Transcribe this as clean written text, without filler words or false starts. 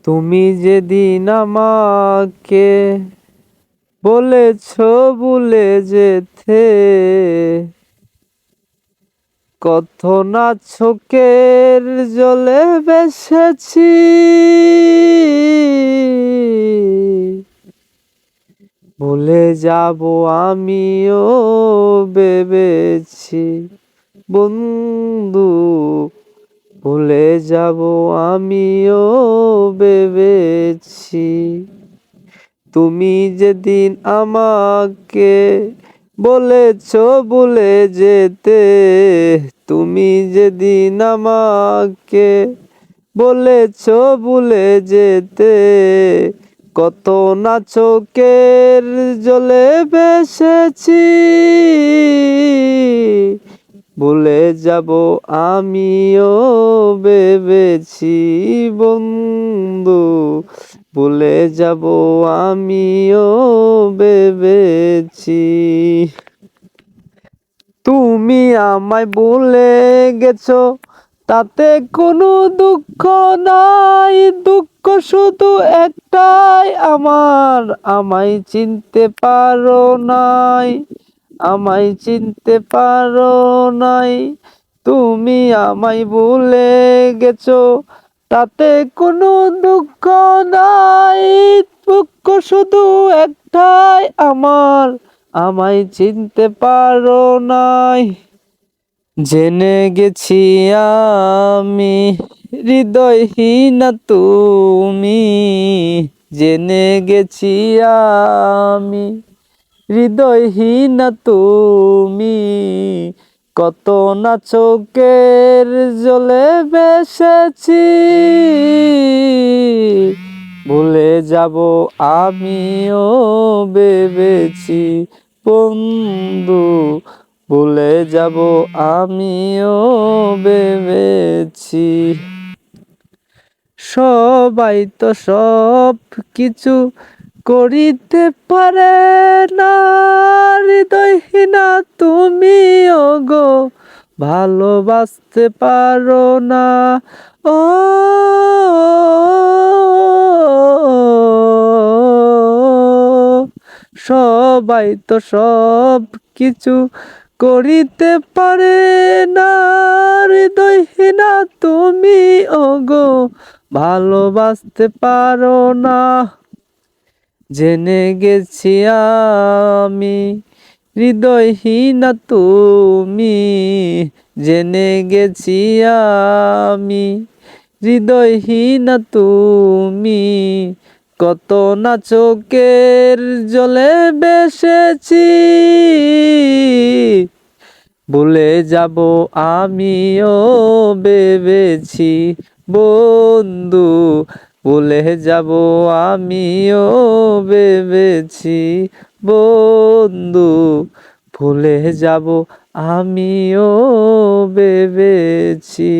তুমি যেদিন আমাকে বলেছ ভুলে যেতে, কত না চোখের জলে ভেসেছি। ভুলে যাব আমিও ভেবেছি বন্ধু, ভুলে যাব আমিও ভেবেছি। তুমি যেদিন আমাকে বলেছ ভুলে যেতে, তুমি যেদিন আমাকে বলেছ ভুলে যেতে, কত না চোখের জলে ভেসেছি। ভুলে যাব আমিও ভেবেছি বন্ধু, ভুলে যাব আমিও ভেবেছি। তুমি আমায় ভুলে গেছো, তাতে কোনো দুঃখ নাই। দুঃখ শুধু একটাই আমার, আমায় চিনতে পারো নাই, আমায় চিনতে পারো নাই। তুমি আমায় ভুলে গেছো, তাতে কোনো দুঃখ নাই। দুঃখ শুধু একটাই আমার, আমায় চিনতে পারো নাই। জেনে গেছি আমি হৃদয়হীনা তুমি, জেনে গেছি আমি হৃদয়হীনা তুমি। কত না চোখের জলে ভেসেছি। ভুলে যাব আমিও ভেবেছি বন্ধু, ভুলে যাব আমিও ভেবেছি। সবাই তো সব কিছু করিতে পারে না, হৃদয়হীনা তুমিও গো ভালোবাসতে পারো না। ও সবাই তো সব কিছু করিতে পারে না, হৃদয়হীনা তুমি ওগো ভালোবাসতে পারো না। জেনে গেছি আমি হৃদয়হীনা তুমি, জেনে গেছি আমি হৃদয়হীনা তুমি। কত না চোখের জলে ভেসেছি। ভুলে যাব আমিও ভেবেছি বন্ধু, ভুলে যাব আমিও ভেবেছি বন্ধু, ভুলে যাব আমিও ভেবেছি।